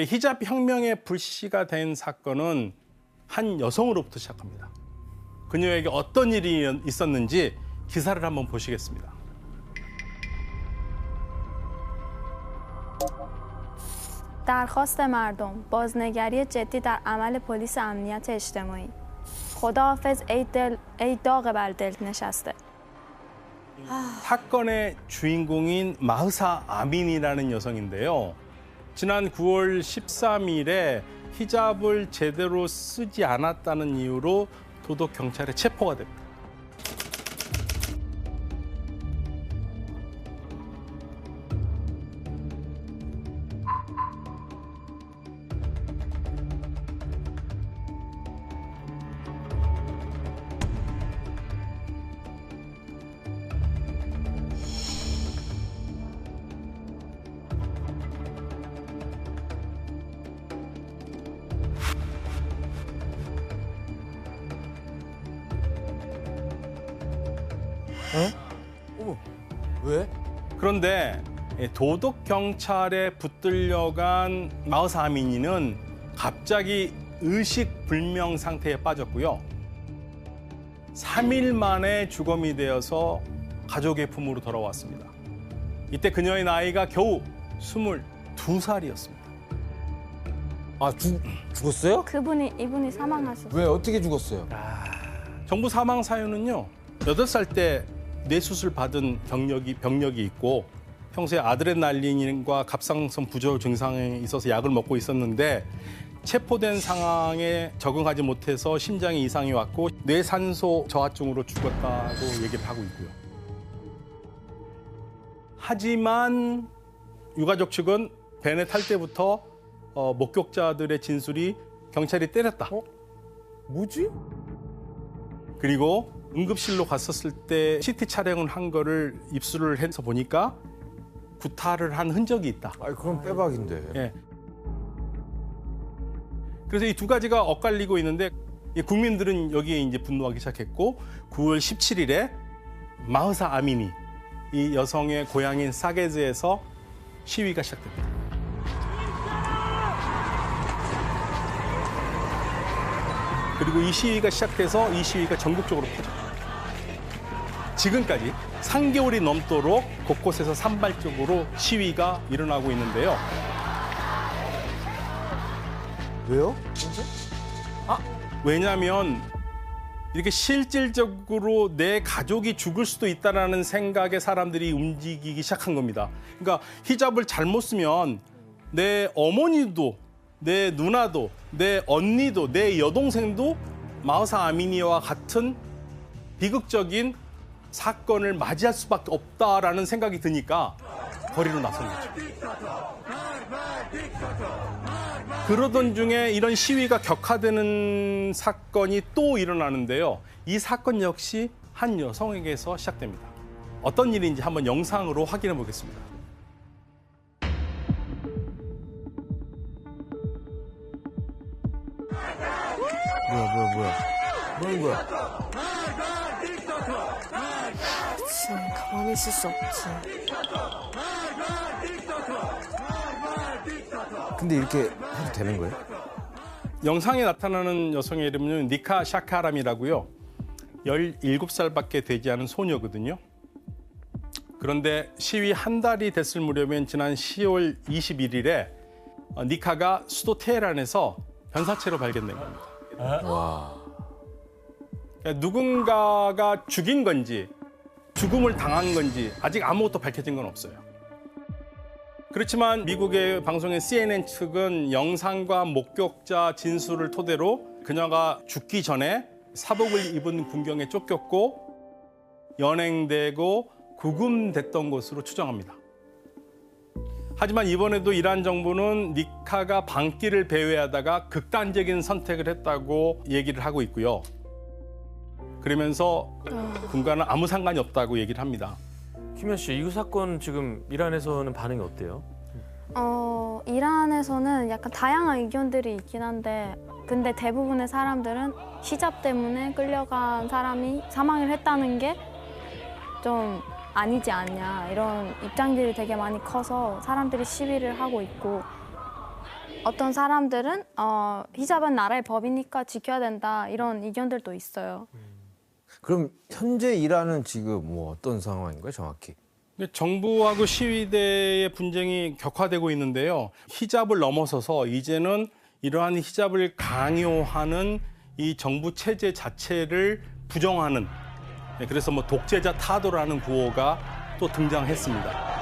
히잡 혁명의 불씨가 된 사건은 한 여성으로부터 시작합니다. 그녀에게 어떤 일이 있었는지 기사를 한번 보시겠습니다. درخواست مردم بازنگری جدی در عمل پلیس امنیت اجتماعی خداحافظ ای داغ بر دل نشسته. 사건의 주인공인 마흐사 아민이라는 여성인데요. 지난 9월 13일에 히잡을 제대로 쓰지 않았다는 이유로 도덕 경찰에 체포가 됩니다. 어머, 왜? 그런데 도덕 경찰에 붙들려간 마흐사 아민이는 갑자기 의식 불명 상태에 빠졌고요. 3일 만에 주검이 되어서 가족의 품으로 돌아왔습니다. 이때 그녀의 나이가 겨우 22살이었습니다. 아, 죽었어요? 이분이 사망하셨어요. 왜 어떻게 죽었어요? 정부 사망 사유는요. 8살 때 뇌수술 받은 병력이 있고 평소에 아드레날린과 갑상선 부족 증상이 있어서 약을 먹고 있었는데 체포된 상황에 적응하지 못해서 심장에 이상이 왔고 뇌산소 저하증으로 죽었다고 얘기를 하고 있고요. 하지만 유가족 측은 벤에 탈 때부터 목격자들의 진술이 경찰이 때렸다. 뭐지? 그리고 응급실로 갔었을 때 CT 촬영을 한 거를 입수를 해서 보니까 구타를 한 흔적이 있다. 아, 그럼 빼박인데. 예. 그래서 이 두 가지가 엇갈리고 있는데 국민들은 여기에 이제 분노하기 시작했고 9월 17일에 마흐사 아미니 이 여성의 고향인 사게즈에서 시위가 시작됩니다. 그리고 이 시위가 시작돼서 이 시위가 전국적으로 퍼져요. 지금까지 3개월이 넘도록 곳곳에서 산발적으로 시위가 일어나고 있는데요. 왜요? 왜냐하면 이렇게 실질적으로 내 가족이 죽을 수도 있다는 생각에 사람들이 움직이기 시작한 겁니다. 그러니까 히잡을 잘못 쓰면 내 어머니도, 내 누나도, 내 언니도, 내 여동생도 마흐사 아미니와 같은 비극적인 사건을 맞이할 수밖에 없다라는 생각이 드니까 거리로 나선 거죠. 그러던 중에 이런 시위가 격화되는 사건이 또 일어나는데요. 이 사건 역시 한 여성에게서 시작됩니다. 어떤 일인지 한번 영상으로 확인해 보겠습니다. 뭐야. 뭐는 거야? 그치, 가만히 있을 수 없지. 근데 이렇게 해도 되는 거예요? 영상에 나타나는 여성의 이름은 니카 샤카람이라고요. 17살밖에 되지 않은 소녀거든요. 그런데 시위 한 달이 됐을 무렵엔 지난 10월 21일에 니카가 수도 테헤란에서 변사체로 발견된 겁니다. 와. 그러니까 누군가가 죽인 건지 죽음을 당한 건지 아직 아무것도 밝혀진 건 없어요. 그렇지만 미국의 방송인 CNN 측은 영상과 목격자 진술을 토대로 그녀가 죽기 전에 사복을 입은 군경에 쫓겼고 연행되고 구금됐던 것으로 추정합니다. 하지만 이번에도 이란 정부는 니카가 방길을 배회하다가 극단적인 선택을 했다고 얘기를 하고 있고요. 그러면서 군과는 아무 상관이 없다고 얘기를 합니다. 김현 씨, 이 사건 지금 이란에서는 반응이 어때요? 이란에서는 약간 다양한 의견들이 있긴 한데 근데 대부분의 사람들은 히잡 때문에 끌려간 사람이 사망을 했다는 게 좀 아니지 않냐 이런 입장들이 되게 많이 커서 사람들이 시위를 하고 있고 어떤 사람들은 히잡은 나라의 법이니까 지켜야 된다 이런 의견들도 있어요. 그럼 현재 이란은 지금 뭐 어떤 상황인 거예요, 정확히? 정부하고 시위대의 분쟁이 격화되고 있는데요. 히잡을 넘어서서 이제는 이러한 히잡을 강요하는 이 정부 체제 자체를 부정하는, 그래서 뭐 독재자 타도라는 구호가 또 등장했습니다.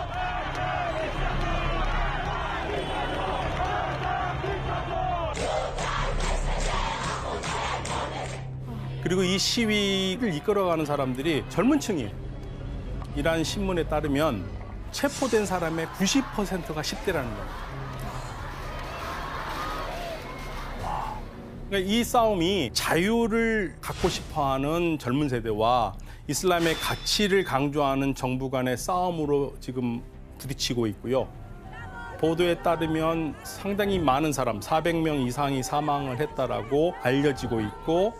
그리고 이 시위를 이끌어가는 사람들이 젊은 층이에요. 이란 신문에 따르면 체포된 사람의 90%가 10대라는 거예요. 그러니까 이 싸움이 자유를 갖고 싶어하는 젊은 세대와 이슬람의 가치를 강조하는 정부 간의 싸움으로 지금 부딪히고 있고요. 보도에 따르면 상당히 많은 사람, 400명 이상이 사망을 했다라고 알려지고 있고,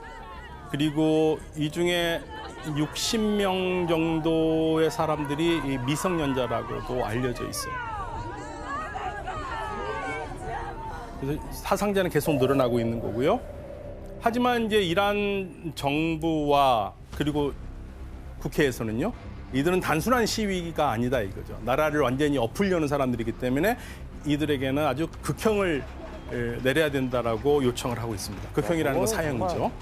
그리고 이 중에 60명 정도의 사람들이 미성년자라고도 알려져 있어요. 그래서 사상자는 계속 늘어나고 있는 거고요. 하지만 이제 이란 정부와 그리고 국회에서는요, 이들은 단순한 시위가 아니다 이거죠. 나라를 완전히 엎으려는 사람들이기 때문에 이들에게는 아주 극형을 내려야 된다라고 요청을 하고 있습니다. 극형이라는 건 사형이죠.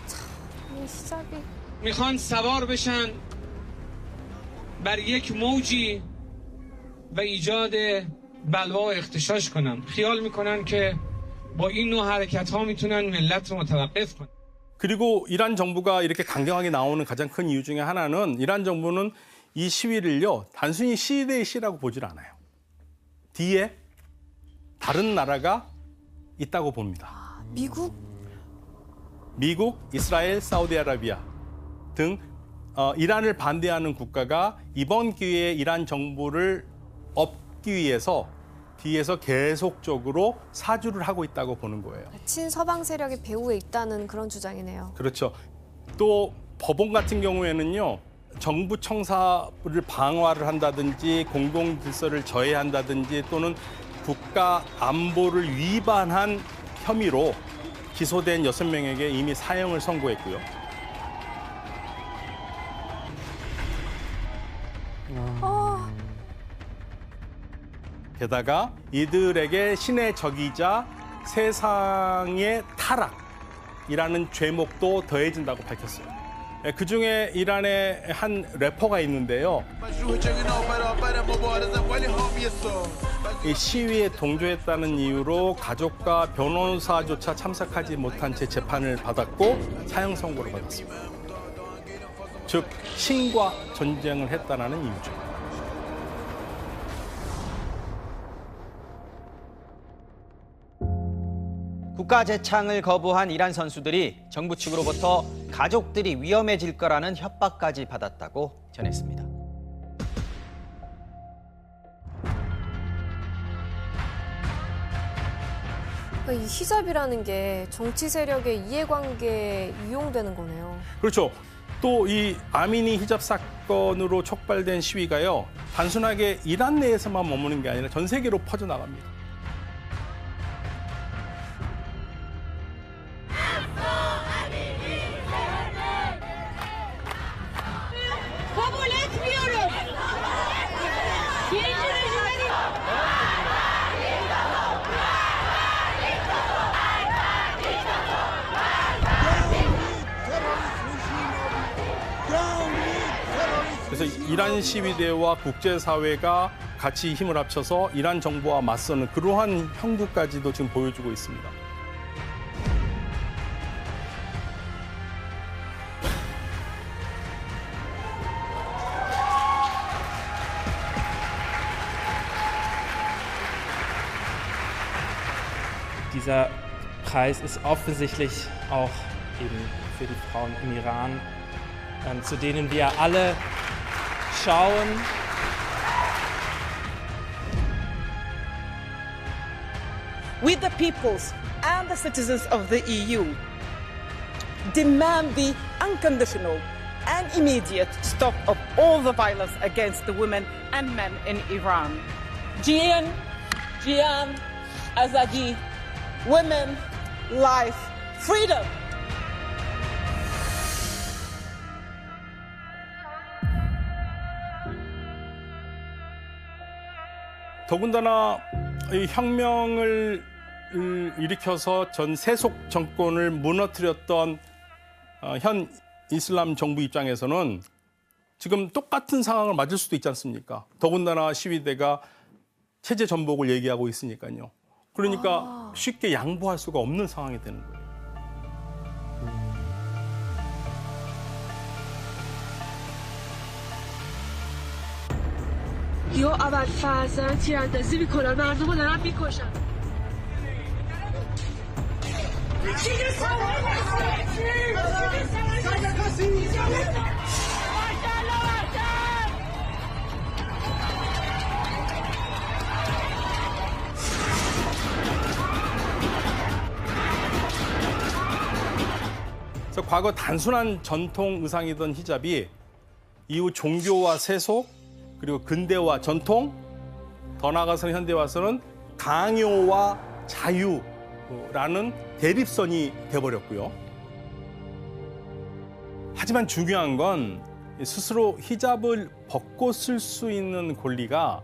시작이 میخوان سوار بشن بر یک موجی و ایجاد بلوا و اغتشاش کنن. خیال میکنن که با این نوع حرکت ها میتونن ملت رو متوقف کنن. 그리고 이란 정부가 이렇게 강경하게 나오는 가장 큰 이유 중에 하나는 이란 정부는 이 시위를요, 단순히 시위 대 시라고 보질 않아요. 뒤에 다른 나라가 있다고 봅니다. 미국, 이스라엘, 사우디아라비아 등 이란을 반대하는 국가가 이번 기회에 이란 정부를 엎기 위해서 뒤에서 계속적으로 사주를 하고 있다고 보는 거예요. 친서방 세력의 배후에 있다는 그런 주장이네요. 그렇죠. 또 법원 같은 경우에는요, 정부 청사를 방화를 한다든지 공공 질서를 저해한다든지 또는 국가 안보를 위반한 혐의로 기소된 6명에게 이미 사형을 선고했고요. 게다가 이들에게 신의 적이자 세상의 타락이라는 죄목도 더해진다고 밝혔어요. 그중에 이란의 한 래퍼가 있는데요. 이 시위에 동조했다는 이유로 가족과 변호사조차 참석하지 못한 채 재판을 받았고 사형 선고를 받았습니다. 즉 신과 전쟁을 했다는 이유죠. 국가 재창을 거부한 이란 선수들이 정부 측으로부터 가족들이 위험해질 거라는 협박까지 받았다고 전했습니다. 이 히잡이라는 게 정치 세력의 이해관계에 이용되는 거네요. 그렇죠. 또 이 아미니 히잡 사건으로 촉발된 시위가요, 단순하게 이란 내에서만 머무는 게 아니라 전 세계로 퍼져나갑니다. 그래서 이란 시위대와 국제사회가 같이 힘을 합쳐서 이란 정부와 맞서는 그러한 형국까지도 지금 보여주고 있습니다. Dieser Preis ist offensichtlich auch eben für die Frauen im Iran, zu denen wir alle schauen. We, the peoples and the citizens of the EU, demand the unconditional and immediate stop of all the violence against the women and men in Iran. Jian Azadi women, life, freedom. 더군다나 이 혁명을 일으켜서 전 세속 정권을 무너뜨렸던 현 이슬람 정부 입장에서는 지금 똑같은 상황을 맞을 수도 있지 않습니까? 더군다나 시위대가 체제 전복을 얘기하고 있으니까요. 그러니까 쉽게 양보할 수가 없는 상황이 되는 거예요. یا اول فرزن تیراندازی میکنن مردم رو دارن میکشن 그래서 과거 단순한 전통 의상이던 히잡이 이후 종교와 세속 그리고 근대와 전통, 더 나아가서는 현대 와서는 강요와 자유라는 대립선이 돼버렸고요. 하지만 중요한 건 스스로 히잡을 벗고 쓸 수 있는 권리가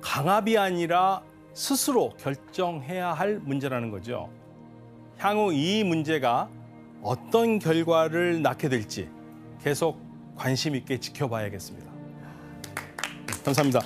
강압이 아니라 스스로 결정해야 할 문제라는 거죠. 향후 이 문제가 어떤 결과를 낳게 될지 계속 관심 있게 지켜봐야겠습니다. 감사합니다.